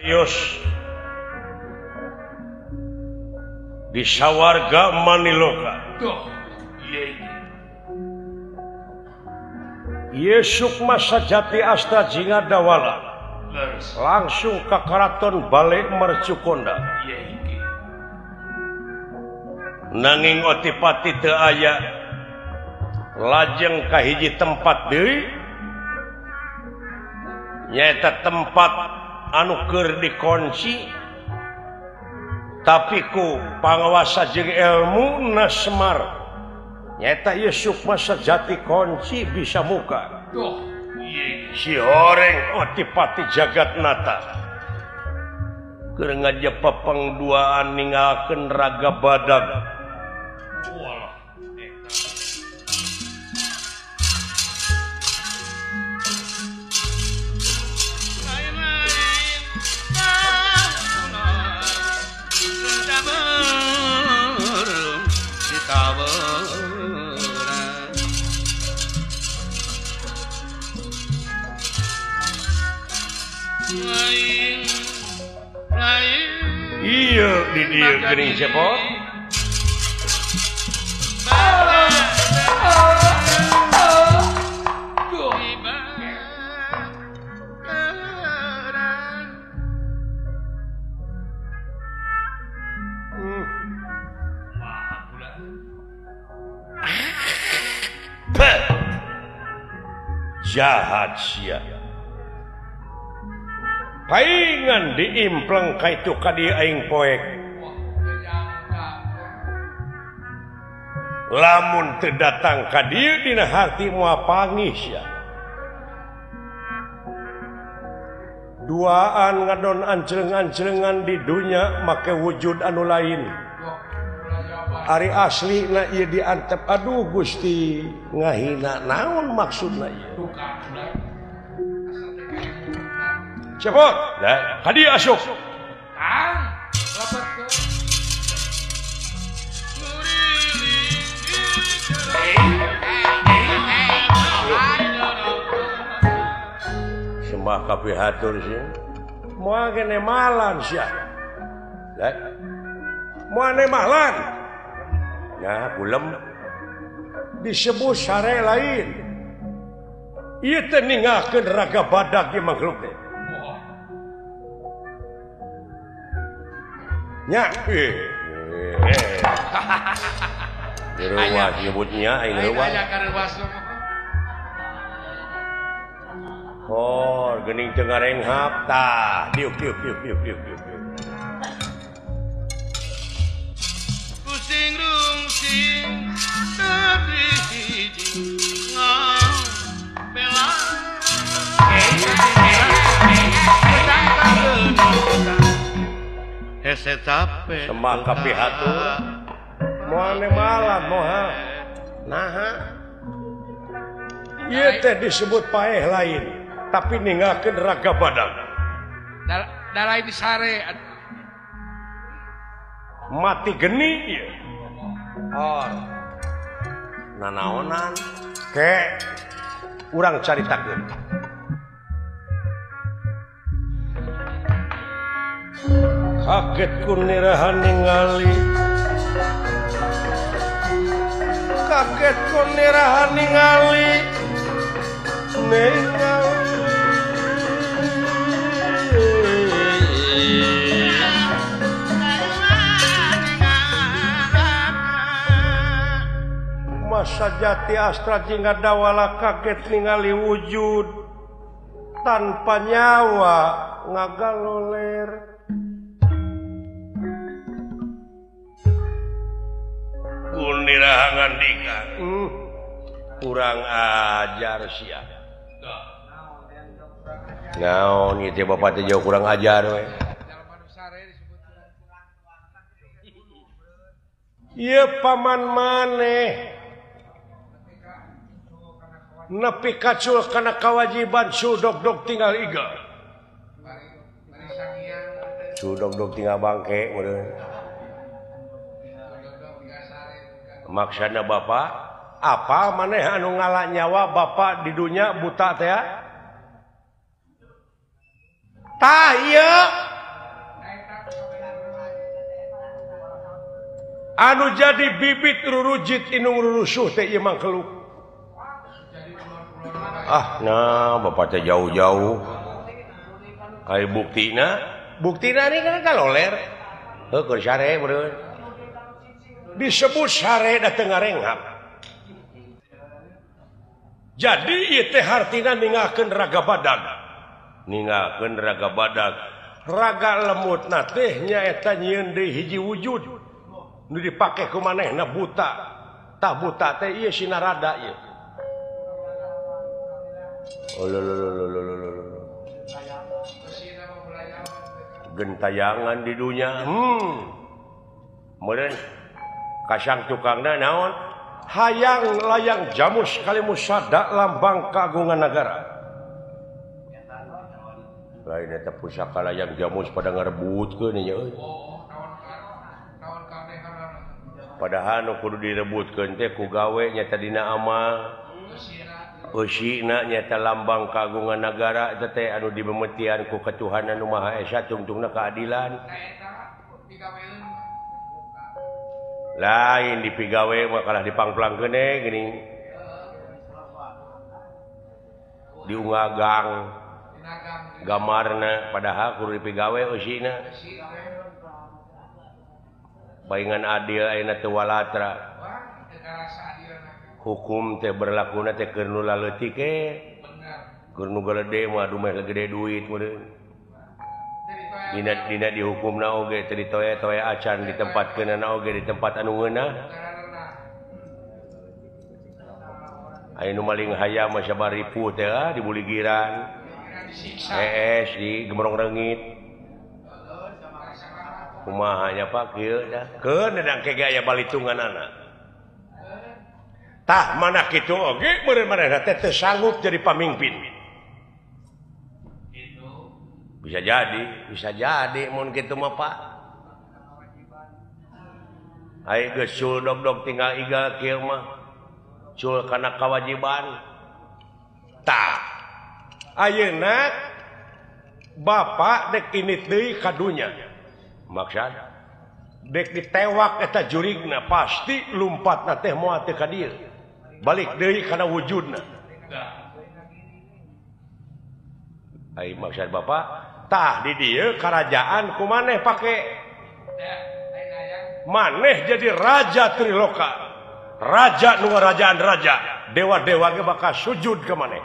Yos di sawarga Maniloka. Yesuk masa jati asta jinga dawala langsung ke karaton balik mercukonda. Nanging otipati teu aya lajeng ka hiji tempat deui nyaeta tempat anu keur dikunci tapi ku panguasa jeung ilmu na Semar nyaeta Yusuf masa jati kunci bisa muka si horeng otipati Jagatnata keur ngajep pengduaan ninggalkeun raga badag. Iya di dia gering cepot. Jahat sia. Paingan diimpleng ka itu ka dieu aing poek. Lamun teu datang ka dieu dina hati moal pangis ya. Duaan ngadon anceleng-ancelengan di dunya make wujud anu lain. Ari asli na ieu diantep aduh Gusti ngahina naon maksudna ieu. Cepot, kadi asuk. Sembah kapihatur sih. Moal kene malan sia. Moal malan. Ya, kulem disebut sare lain. Ieu teh ninggalkeun raga badag ge makhluk teh. Nya Ruas nyebutnya aing ruas. Oh, geuning teu ngarenghap tah. Diuk. Pusing rungsing tapi ngabela. Hese capek sembah kapihatur moal malan moha naha ieu teh disebut paeh lain tapi ninggalkeun raga badag da lain disare mati geni ieu oh nanaonan ke urang caritakeun. Kaget ku nirahan ningali masa jati astra jingga dawala kaget ningali wujud tanpa nyawa ngagaloler. Kunirahangan dikan kurang ajar sia. Naon ieu teh bapak teh jauh kurang ajar we. Ieu paman maneh nepi kacul kana kawajiban sudog-dog tinggal iga. Sudog-dog tinggal bangke meureun. Maksudna bapak apa maneh anu ngalah nyawa bapak di dunia buta teh? Tah ieu anu jadi bibit rurujit inung rurusuh teh ieu mah keluk. Nah bapak teh jauh-jauh. Ai buktina ini kan kaloler. Heuh sare beureun. Disebut sare da teu ngarenghap. Jadi ieu teh hartina ninggalkeun raga badag. Ninggalkeun raga badag. Raga lemutna teh nyaeta nyieun deui hiji wujud. Nu dipake ku manehna buta. Tah buta teh ieu sinarada ieu. Gentayangan di dunia. Meureun kasang tukangna naon? Hayang layang jamus kali musada lambang keagungan negara. Lain eta pusaka layang jamus pada ngarebutkeun nya euy. Padahal nu kudu direbutkeun teh ku gawe nya dina amal. Eusina nya lambang keagungan negara eta teh anu dibemetian ku Katuhanan Nu Maha Esa tungtungna keadilan. Lain dipigawe mah kalah dipangplangkeun gini. Diungagang gamarna padahal kudu dipigawe eusina. Baingan adil ayeuna teu walatra. Hukum teh berlakuna teh keur nu laleutik keur nu gede mah adu meh gede duit meureun. Dina dihukumna oge teu ditoe-toe acan ditempatkeunana oge di tempat anu ngeunah. Aya nu maling hayam mah sabari ripuh teh di buligiran. Di Gemrong Reungit. Kumaha nya Pak kieu dah. Keun dedang ke aya balitunganana. Tah mana kitu oge meureun manehna teh teu sanggup jadi pamimpin. Bisa jadi mun kitu mah Pak. Ai geus sul dog-dog tinggal igal kieu mah. Sul kana kawajiban. Tah. Ayeuna Bapak dek init deui ka dunya. Maksud dek ditewak eta jurigna pasti lumpatna teh moal teu ka dieu. Balik deui kana wujudna. Ai maksud Bapak tah di dieu kerajaan ku maneh pake maneh jadi raja Triloka, raja nu ngarajaan raja, dewa-dewa ge bakal sujud ke maneh.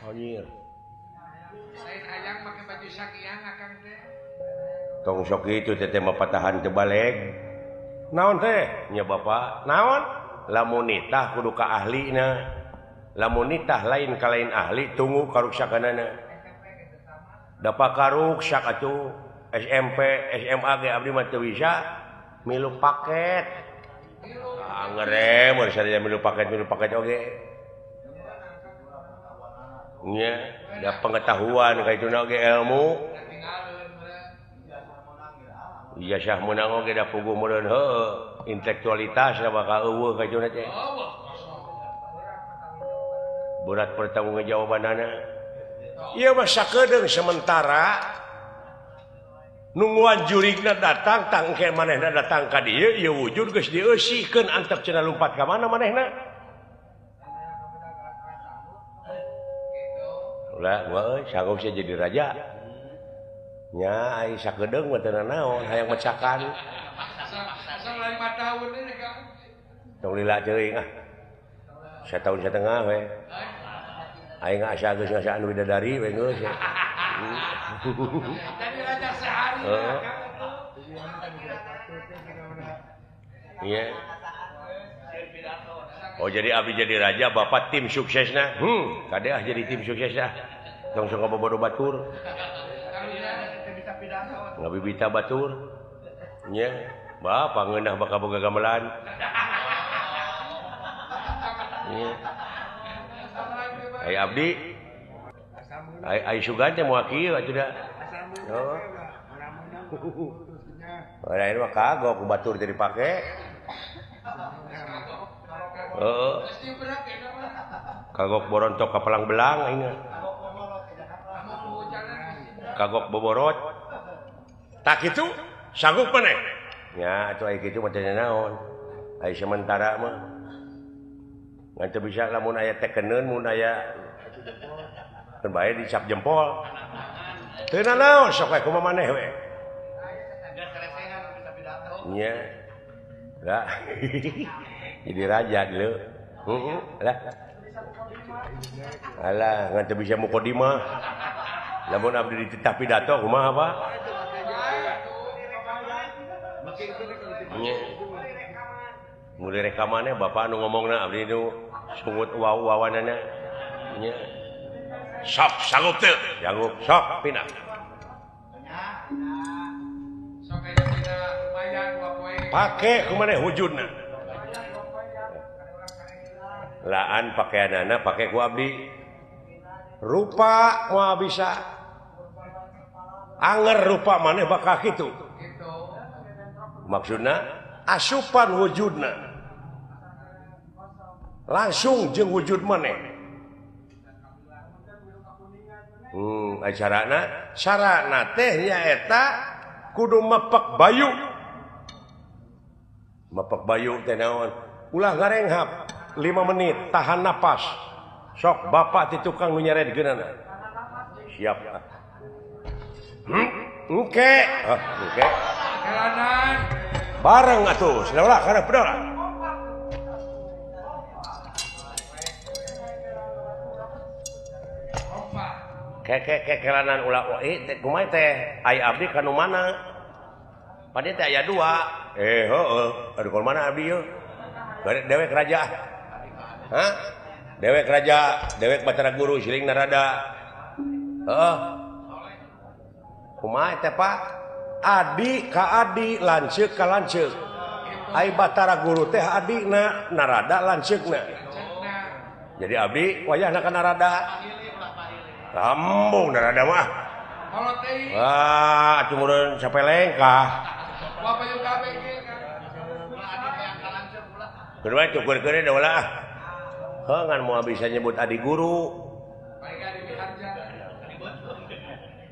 Anjir. Lain hayang make baju sakiang akang teh. Tong sok kitu teh mah patahan teu balik. Naon teh? Nya Bapak, naon? Lamun nitah kudu ka ahlina. Lamun nitah lain ka lain ahli tunggu karuksakanana. Dapat karuksak atuh SMP, SMA ge abdi mah teu bisa milu paket. Ngere mun sadaya milu paket oge. Nya, da pengetahuan ka ituna oge ilmu. Ijazah meunang oge da puguh meureun heueuh, intelektualitas da bakal eueuh ka ituna teh. Berat pertanggungjawabanana. Ieu mah sakedeung sementara nungguan jurigna datang tangke manehna datang ka dieu ieu wujud geus dieusikeun antep cenah lumpat ka mana manehna. Ulah gua euy sanggup sia jadi raja. Nya ai sakedeung mah teu naon hayang mecakan. Asa lain 4 tahun ini Kang. Tong lila teuing ah. 1 tahun setengah we. Aing asa geus ngasaan widadari we geus. Jadi raja sehari. Iya. Oh jadi abdi jadi raja Bapak tim suksesna. Kade ah jadi tim suksesna. Tong sok bobodo batur. Ngabibita batur. Nya, Bapak ngeunah bakal boga gamelan. Iya. Ai abdi ai sugan teh moal kieu atuh da. Oh. Lain mah kagok batur teh dipake. Heeh. Kagok borontok ka pelang belang aing. Kagok boborot. Tak kitu sanggup maneh. Ya atuh aya kitu mah teh naon. Aya sementara mah. Ngan teu bisa lamun aya tekeneun mun aya teu bae dicap jempol. Teu naon sok we kumaha maneh we. Nya. Lah. Jadi raja dulu. Heeh. Lah. Alah ngan teu bisa mukodimah. Lamun abdi dititah pidato kumaha Pak? Mulai rekamannya bapak anu ngomongna abdi nu sungut wawanana nya sok sanggup teu sanggup sok pindah sok aya dina lumayan 2 poe pake kumaneh wujudna laan pakaianana pake ku abdi rupa moal bisa anger rupa maneh bakal kitu maksudna asupan wujudna langsung jeung wujud maneh carana teh nyaeta kudu mepek bayu teh naon ulah ngarenghap 5 menit tahan napas sok bapak ti tukang nu nyaredkeunana siap engke bareng atuh saudara karena pedora kelanan ulah kumaha teh aya abdi ka nu mana pade teh aya 2 heueuh adu ka mana abdi yeuh dewek raja hah dewek raja dewek Batara Guru siling narada heeh kumaha teh Pak adi ka adi lanceuk ka lanceuk ai Batara Guru teh adina narada lanceukna jadi abdi wayahna ka narada Lambung narada mah. Wah, atuh meureun sapeleng kah. Bapak yuk kabeh ge kan. Kedua cukur-cukur da ulah. Heuh ngan moal bisa nyebut adi guru.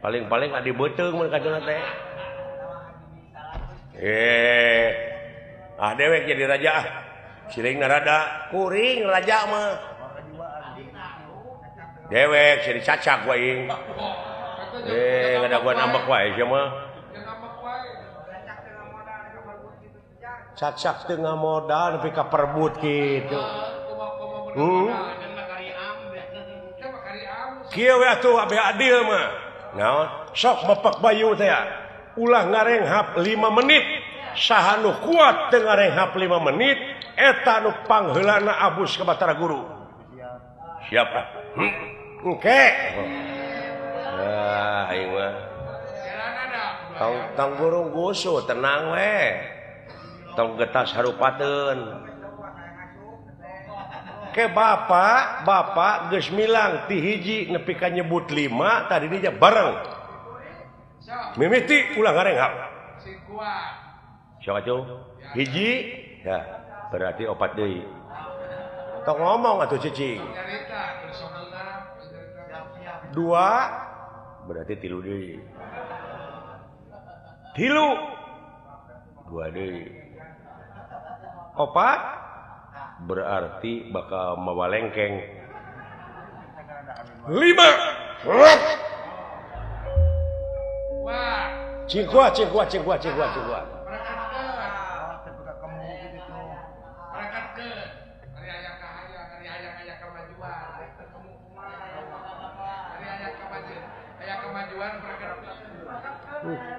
Paling adi beuteung mun kaduna teh. Dewek jadi raja. Siling narada kuring raja mah. Dewek jadi cacak wae. Ngadaguan ambek wae sia mah. Cacak teu ngamodal nepi ka perbut kitu. Kieu we atuh abeh adil mah. Naon? Sok mepek bayu teh. Ulah ngarenghap 5 menit. Saha nu kuat teu ngarenghap 5 menit eta nu pangheulana abus ka Batara Guru. Siap ah. Oke. Aing mah. Tong burung gusu tenang we. Tong getas harupateun. Ke bapak geus milang ti hiji nepi ka nyebut 5 tadi dinya bareng. Mimiti ulah ngarenghap. Sing kuat. Siapa tuh? Hiji ya berarti 4 deui. Tong ngomong atuh cicing. 2 berarti 3 deui. 3 2 deui. 4 berarti bakal mawalengkeng. 5 wah cingkua.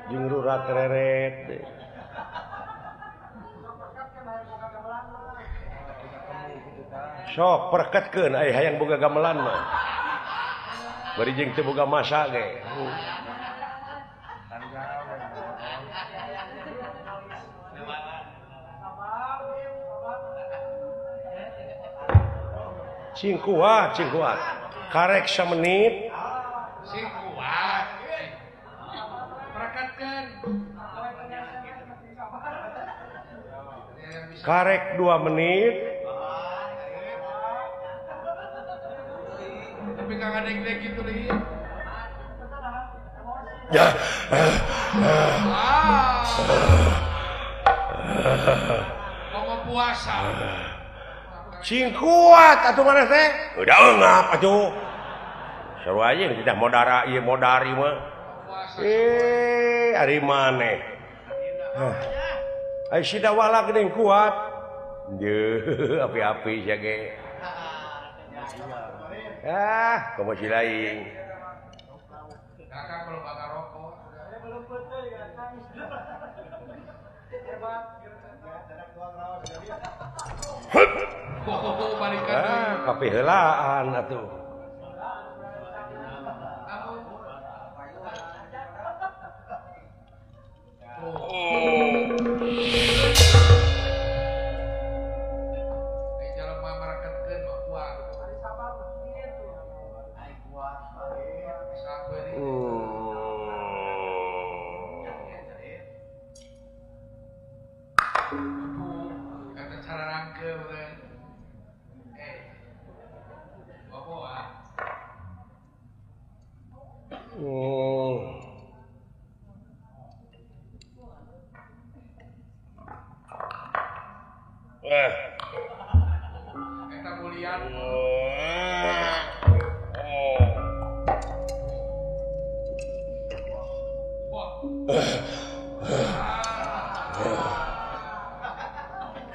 Jeung rurat reret deh. Sok perketkeun aya hayang boga gamelan mah. Bari jeung teu boga masa ge. Cingkuat. Karek 1 menit. Cingkuat. Perketkeun. Karek 2 menit. Tapi kagak deg-deg gitu deh. Ya. Mau puasa. Sing kuat atuh mana teh? Udah engap atuh. Seru aja kita modara ieu modari mah. Ari maneh. Ai sida wala geuning kuat. Ye, api-api sia ge. Komo si lain. Kakak kalau bakar rokok. Kape heulaan atuh. Kita mulian.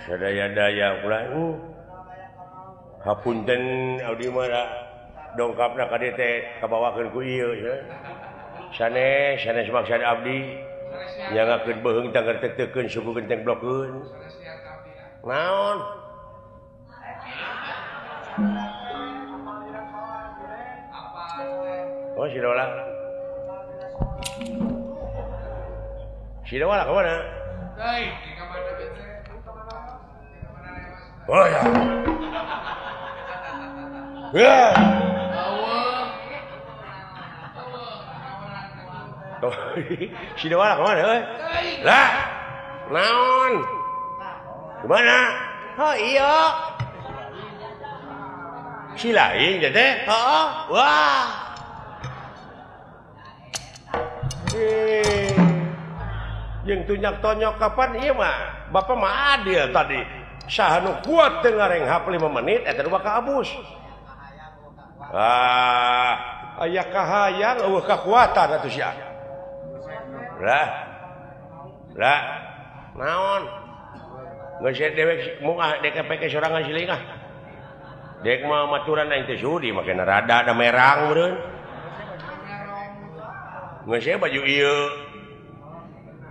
Sadaya-daya ulah hapunten abdi mah dongkapna ka dieu teh kabawakeun ku ieu ya. Sanes maksud abdi nyangakeun beuheung tangger teu-teukeun suku genteng blokeun. Naon? Oh, si Dola. Si Dola kemana? Di kamar teh. Oh ya. Ya. Si Dola kemana? Lah. Naon? Gimana? Oh iya. Si lain jadi? Oh, wah. Yang tunyak tonyok kapan iya mah? Bapak mah adil tadi. Saha nu kuat teu ngarenghap 5 menit eta dua ka abus. Aya kahayang eueuh kakuatan atuh sia. Lah. Naon? Geus dewek moal dek pake sorangan siling ah. Dek mah maturan aing teh sudi make rada ada merang meureun. Geus baju ieu.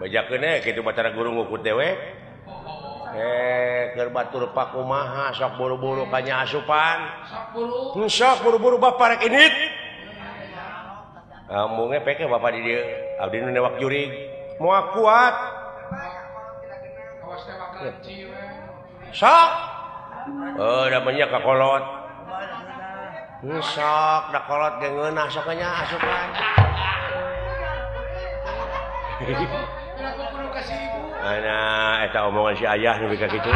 Bajakeun kitu batara guru ngukut dewek. Keur batur pakumaha sok buru-buru ka nya asupan. Sok buru-buru bapak rek init. Amunge peke bapak di dieu abdi nu newak jurig. Moal kuat. Sok. Da banyak kakolot. Sok da kolot ge ngeunah sok nya asupan. Ana eta omongan si ayah nu bika kitu.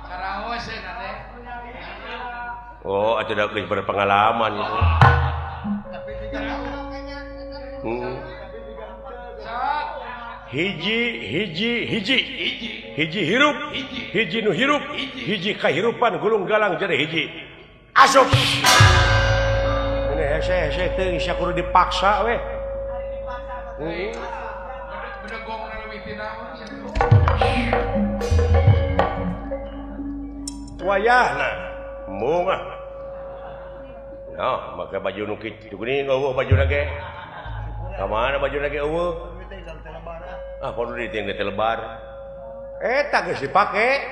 Karaos eta teh. Oh, atuh da geus berpengalaman itu. Hiji hirup, hiji nu hirup, hiji kahirupan gulung galang jadi hiji. Asup. Ini hese teu sia kudu dipaksa we. Bedegong leuwih naon sia. Wayahna moongah. Nah, make baju nu kitu geuning eueuh bajuna ge. Ka mana bajuna ge eueuh? Kudu diting di telebar. Eta geus dipake.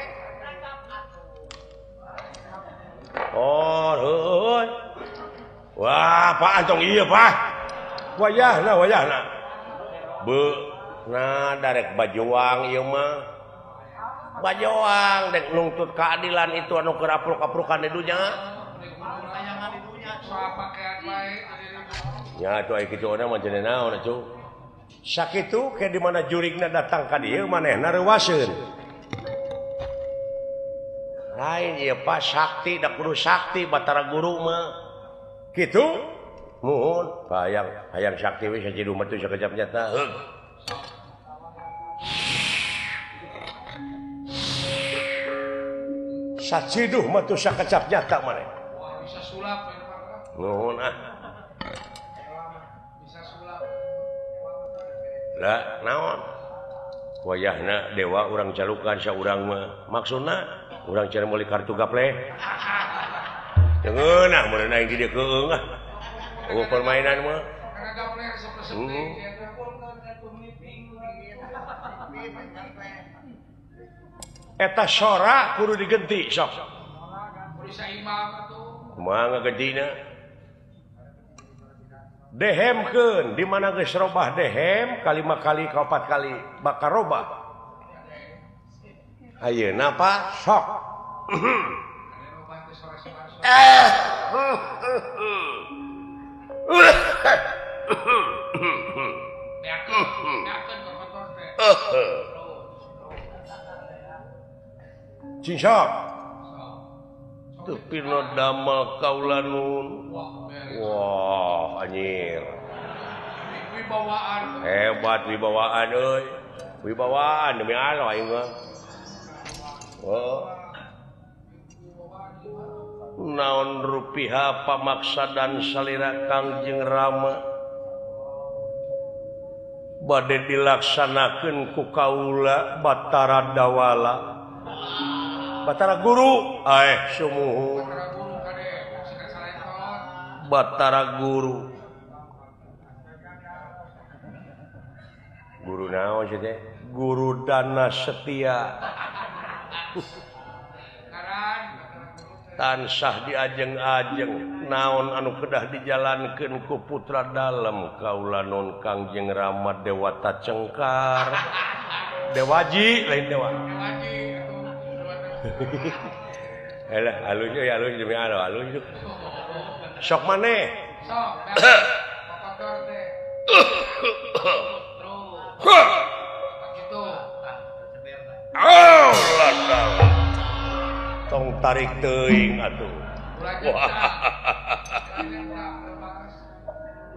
Oh, heuh. Wah, Pak antong ieu, Pak. Wayahna. Nah, darek bajuang ieu mah. Bajuang dek nuntut keadilan itu anu keur apluk-aplukan di dunya. Soal pakaian bae. Ya, atuh aya kitu mah cenah naon atuh. Sakitu ke di mana jurigna datang ka dieu manehna reuwaseun. Lain ieu Pak sakti da kudu sakti batara guru mah. Kitu? Muhun, hayang sakti we sajidu mah teu sakejap nyata. saciduh mah tuh sakecap nyata maneh. Wah, bisa sulap ya, Pak. Nuhun ah. Bisa sulap. Lah naon? Wayahna dewa urang calukan saurang mah. Maksudna urang cara meuli kartu gaple. Ceungeunah mun aing di dieu keung ah. Permainan mah. Karena gaple seperti Eta sora kudu digenti sok. bisa imam atuh. Kumaha ngagentina? Dehemkeun di mana geus robah dehem kalima kali ka 4 kali bakal robah. Ayeuna Pak sok. Cincok. Tapi no damel kaulanun. Wah, anjir. Wibawaan. Hebat wibawaan euy. Wibawaan demi Allah aing mah. Oh. Naon rupiah pamaksa dan salira Kangjeng Rama bade dilaksanakeun ku kaula Batara Dawala. Batara Guru, sumuhun. Batara Guru. Guru naon sih teh? Guru Dana Setia. Tansah diajeng-ajeng naon anu kedah dijalankeun ku putra dalem kaula non Kangjeng Rama Dewata Cengkar. Dewaji lain dewa. Elah halus euy halus demi Allah halus. Sok maneh. Sok. Kotor teh. Terus. Begitu. Allah. Tong tarik teuing atuh.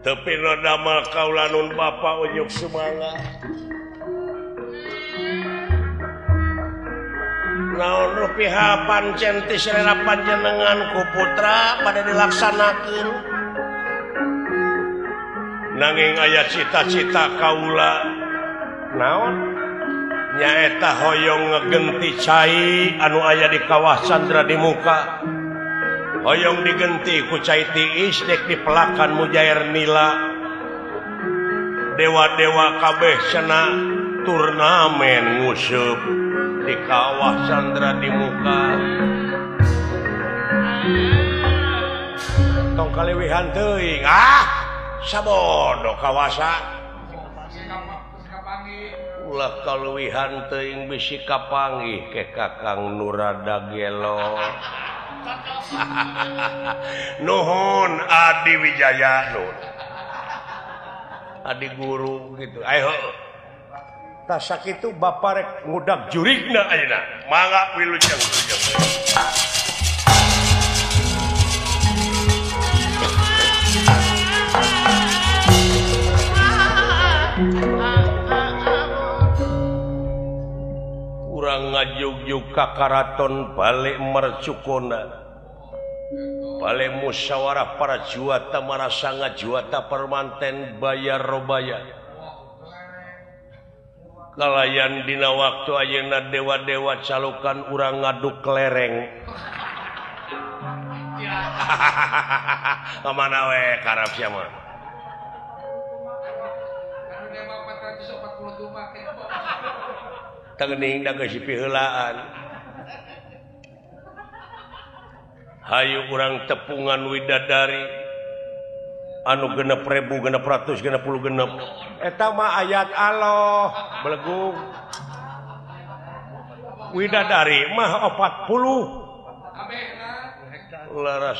Tapi no damel kaula nun Bapa Unyuk Sumangga. Naon rupiah pancen ti selera panjenengan ku putra pada dilaksanakeun. Nanging aya cita-cita kaula naon? Nyaeta hoyong ngegenti cai anu aya di kawah Candra di muka. Hoyong digenti ku cai tiis dek dipelakan mujair nila. Dewa-dewa kabeh cenah turnamen nguseup di kawah Candra di muka. Tong kalewihan teuing. Sabodo kawasa. Ulah kaluwihan teuing bisi kapanggih ke Kakang Nurada Gelo. Nuhun Adi Wijaya nuhun. Adi guru gitu. Ayo. Tah sakitu Bapa rek ngudag jurigna ayeuna. Mangga wilujeng. Urang ngajugjug ka karaton bale mercukona. Bale musyawarah para juata marasa ngajuata permanten bayar robaya. Kalayan dina waktu ayeuna dewa-dewa calukan urang ngaduk lereng. Kamana we karap sia mah. Anu dewa 442 ke. Teuning da geus piheulaan. Hayu urang tepungan widadari anu 6.000 600 660 eta mah ayat Allah belegung. Widadari mah 40. Laras.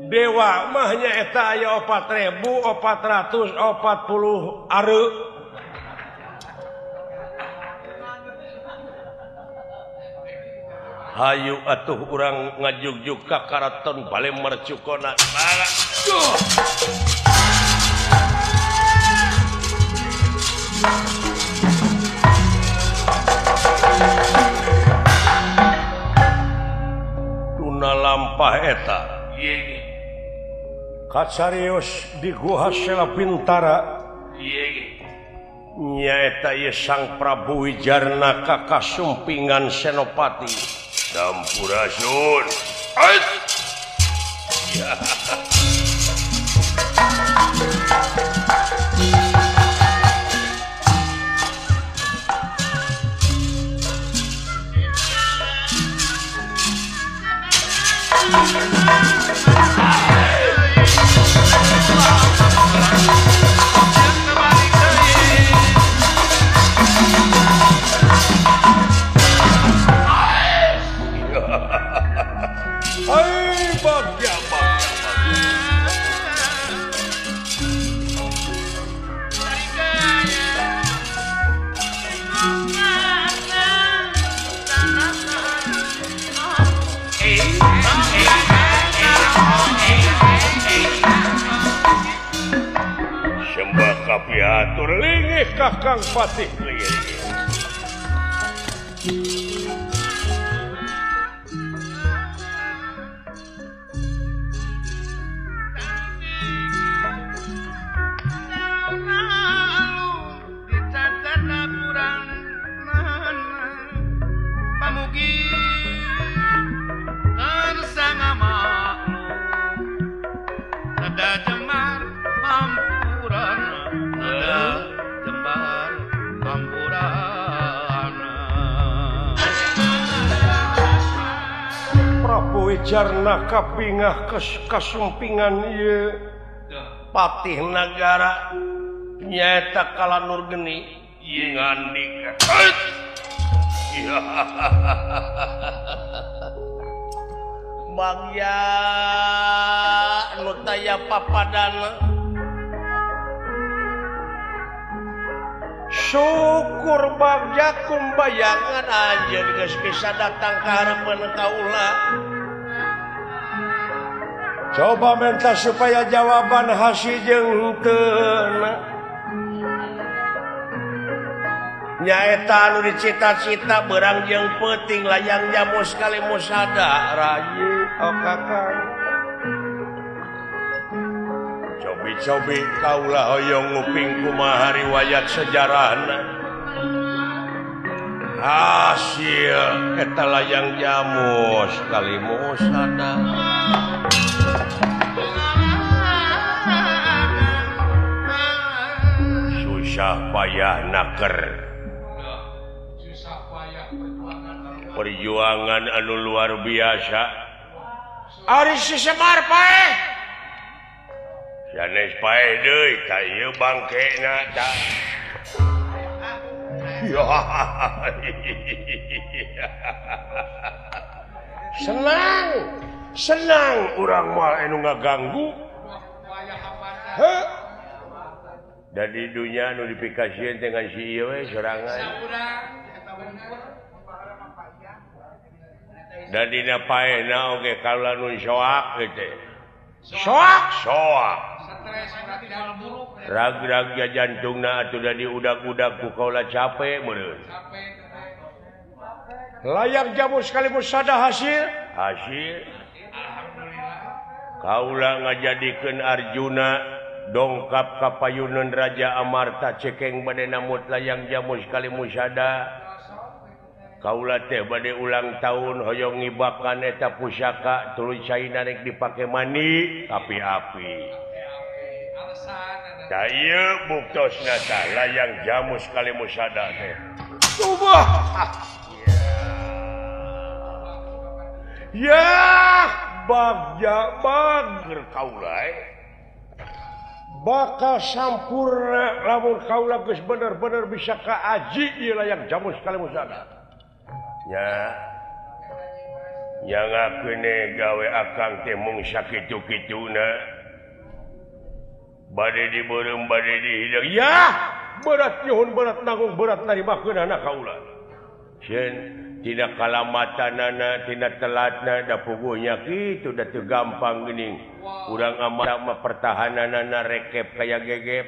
Dewa mah nya eta aya 4.440 areu. Hayu atuh urang ngajugjug ka karaton bale mercukona. lampah eta kacarios di Guha Sela Bintara nyaeta ieu Sang Prabu Wijarnaka kasumpingan Senopati Sampurasun. Ya. Piatur lingih Kakang Patih Wijarnaka pingah kasumpingan ieu patih nagara nyaeta Kala Nurgeni ngandika bagya nu taya papadana syukur bagja kumbayangan anjeun geus bisa datang ka harapan kaula. Coba minta supaya jawaban hasi jeung teu nyaeta anu dicita-cita beurang jeung peuting layang jamu sekali musada rayi Kakang. Cobi-cobi kaula hoyong nguping kumaha riwayat sejarahna hasil eta layang jamu sekali musada. Susah payah naker perjuangan anu luar biasa ari si Semar paeh sanes paeh deui ka ieu bangkena tah senang urang moal anu ngaganggu dan di dunia anu dipikasieun dengan si ieu we sorangan dan dina paehna oge kaula nun soak teh soak rag-rag jantungna atuh da diudag-udag ku kaula capek meureun layang jamu sekali musada hasil kaula ngajadikeun Arjuna dongkap ka payuneun Raja Amarta cekeng bade namut layang jamu sekali musada kaula teh bade ulang tahun hoyong ngibakan eta pusaka tuluy caina rek dipake mani api-api da ieu buktosna tah layang jamu sekali musada teh subah ya bagja bager kaula bakal sampurna lamun kaula geus bener-bener bisa kaaji ieu layang jamu sekali musada nya nyangakeun gawe akang teh mung sakitu-kituna bade dibeureum bade dihidang ya berat nyuhun berat nanggung berat narimakeunana kaula sieun tina kalamatanana tina telatna da puguhnya kitu da teu gampang geuning urang amat mah pertahananana rekep kaya gegep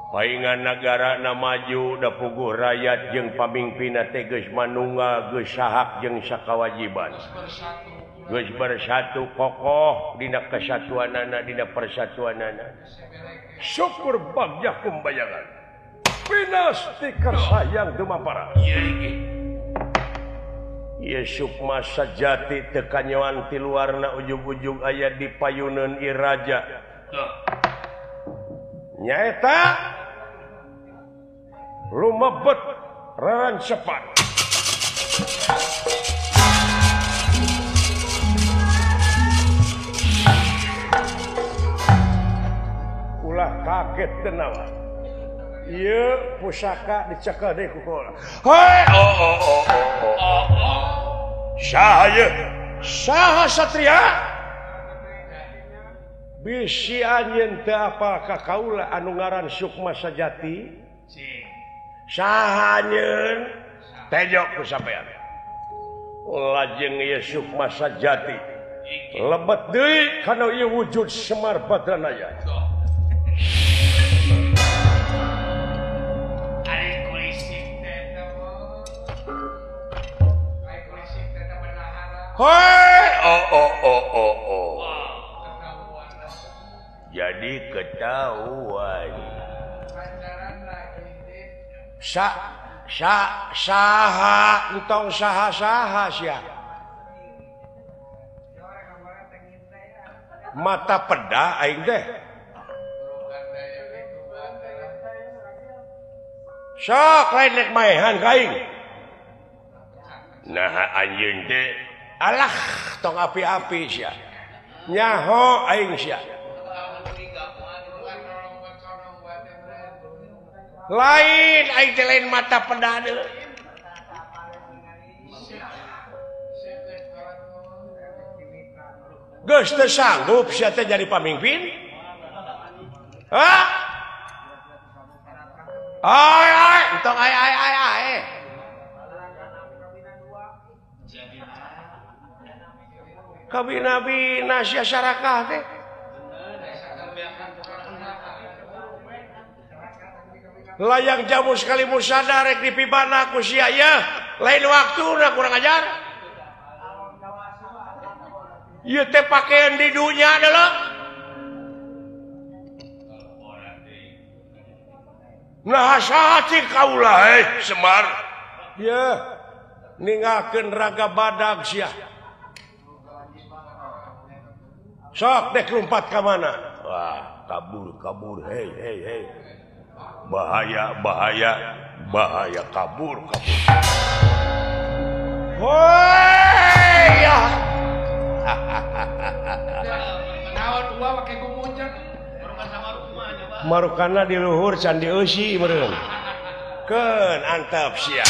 paingan nagara na maju da puguh rakyat jeung pamimpinna teh geus manunggal geus sahak jeung sakawajiban geus bersatu kokoh dina kesatuanana dina persatuanana. Syukur bagja kumbayangan. Pinasti kersayang dumapara. Ieu sukma sajati teu kanyoan ti luarna ujug-ujug aya di payuneun iraja. Nyaeta lumebet rarancepan. Ulah kaget tenawa. Ieu pusaka dicekel deui ku kula. Hei, saha ieu? Saha satria? Bisi anjeun teu apal ka kaula anu ngaran Sukma Sajati? Saha anjeun? Tejok ku sampean. Lajeng ieu Sukma Sajati lebet deui kana ieu wujud Semar Badranaya. Hei, jadi ketahuan. Saha entong saha sia. Mata peda aing teh. Sok lain nek maehan ka aing. Nah anjeun teh alah tong api-api sia. Nyaho aing sia. Lain aing teh lain mata peda deui. Geus teu sanggup sia teh jadi pamimpin? Hah? Ai, entong ai. Kabina-bina sia syarakah teh. Layang jamu sekali musada rek dipibana ku sia ya. Lain waktuna kurang ajar. Ieu teh pakean di dunya adalah. Nah saha kaula Semar. Ya, ninggalkeun raga badag sia. Sok dek lompat ke mana? Wah, kabur. Hei. Bahaya kabur. Woi ya. Naon gua pakai kumunjak. Marukana di luhur candi eusi meureun. Keun antep sia.